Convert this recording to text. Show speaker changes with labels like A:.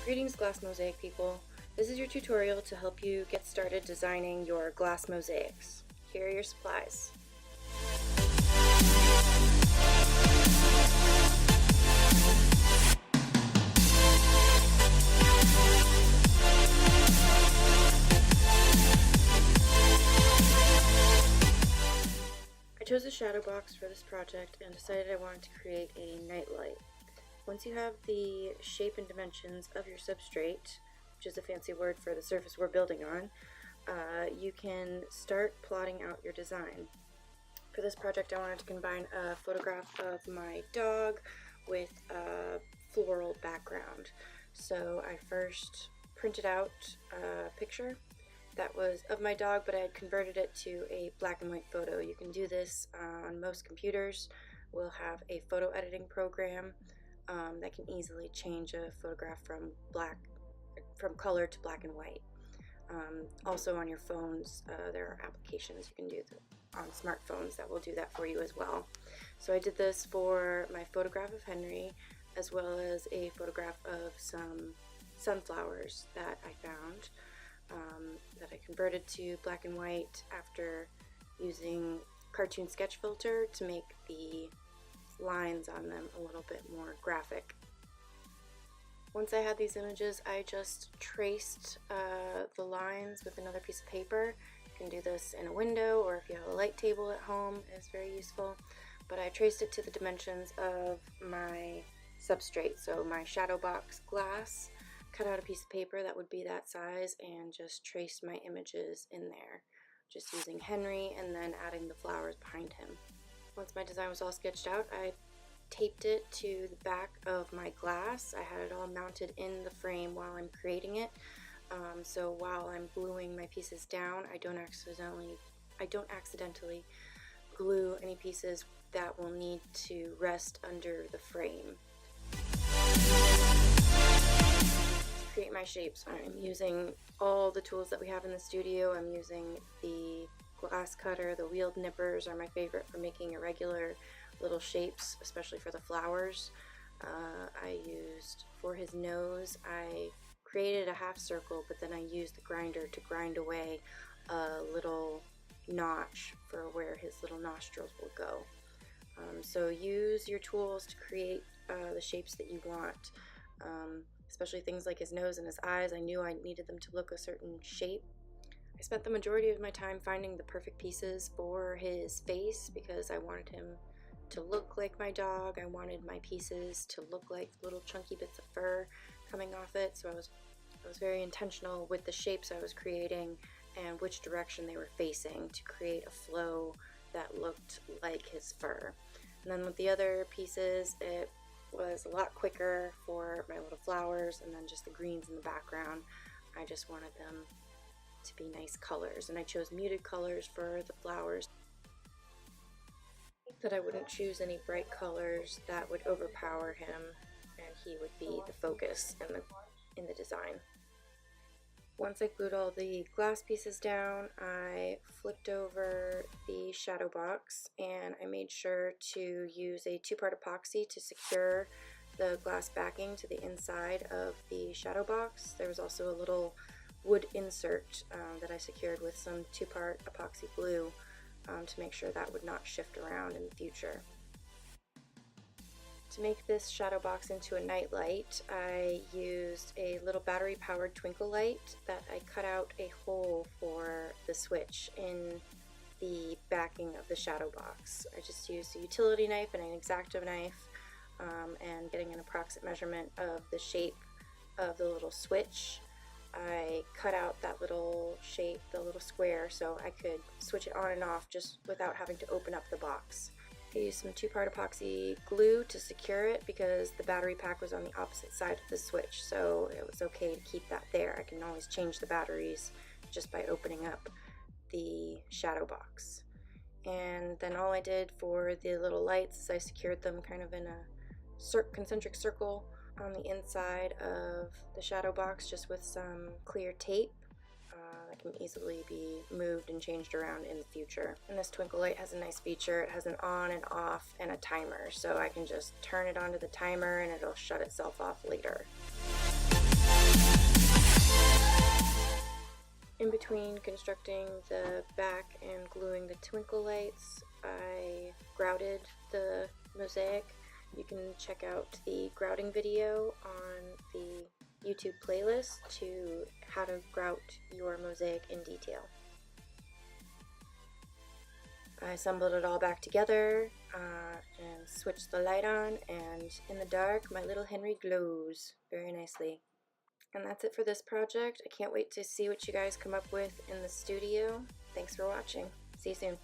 A: Greetings, glass mosaic people. This is your tutorial to help you get started designing your glass mosaics. Here are your supplies. I chose a shadow box for this project and decided I wanted to create a nightlight. Once you have the shape and dimensions of your substrate, which is a fancy word for the surface we're building on, you can start plotting out your design. For this project I wanted to combine a photograph of my dog with a floral background. So I first printed out a picture that was of my dog, but I had converted it to a black and white photo. You can do this on most computers. We'll have a photo editing program that can easily change a photograph from color to black and white. Also on your phones, there are applications you can do on smartphones that will do that for you as well. So I did this for my photograph of Henry, as well as a photograph of some sunflowers that I found, that I converted to black and white after using cartoon sketch filter to make the lines on them a little bit more graphic. Once I had these images, I just traced the lines with another piece of paper. You can do this in a window, or if you have a light table at home, it's very useful. But I traced it to the dimensions of my substrate, so my shadow box glass. Cut out a piece of paper that would be that size and just traced my images in there, just using Henry and then adding the flowers behind him. Once my design was all sketched out, I taped it to the back of my glass. I had it all mounted in the frame while I'm creating it. So while I'm gluing my pieces down, I don't accidentally glue any pieces that will need to rest under the frame. To create my shapes, I'm using all the tools that we have in the studio. I'm using the glass cutter. The wheeled nippers are my favorite for making irregular little shapes, especially for the flowers. I used, for his nose, I created a half circle, but then I used the grinder to grind away a little notch for where his little nostrils will go. So use your tools to create the shapes that you want, especially things like his nose and his eyes. I knew I needed them to look a certain shape. I spent the majority of my time finding the perfect pieces for his face because I wanted him to look like my dog. I wanted my pieces to look like little chunky bits of fur coming off it, so I was very intentional with the shapes I was creating and which direction they were facing to create a flow that looked like his fur. And then with the other pieces, it was a lot quicker for my little flowers and then just the greens in the background. I just wanted them to be nice colors, and I chose muted colors for the flowers, that I wouldn't choose any bright colors that would overpower him and he would be the focus in the design. Once I glued all the glass pieces down, I flipped over the shadow box and I made sure to use a 2-part epoxy to secure the glass backing to the inside of the shadow box. There was also a little wood insert that I secured with some 2-part epoxy glue to make sure that would not shift around in the future. To make this shadow box into a night light, I used a little battery powered twinkle light that I cut out a hole for the switch in the backing of the shadow box. I just used a utility knife and an X-Acto knife and getting an approximate measurement of the shape of the little switch. I cut out that little shape, the little square, so I could switch it on and off just without having to open up the box. I used some 2-part epoxy glue to secure it because the battery pack was on the opposite side of the switch, so it was okay to keep that there. I can always change the batteries just by opening up the shadow box. And then all I did for the little lights is I secured them kind of in a concentric circle on the inside of the shadow box, just with some clear tape that can easily be moved and changed around in the future. And this twinkle light has a nice feature. It has an on and off and a timer, so I can just turn it onto the timer and it'll shut itself off later. In between constructing the back and gluing the twinkle lights, I grouted the mosaic. You can check out the grouting video on the YouTube playlist to how to grout your mosaic in detail. I assembled it all back together and switched the light on, and in the dark my little Henry glows very nicely. And that's it for this project. I can't wait to see what you guys come up with in the studio. Thanks for watching. See you soon.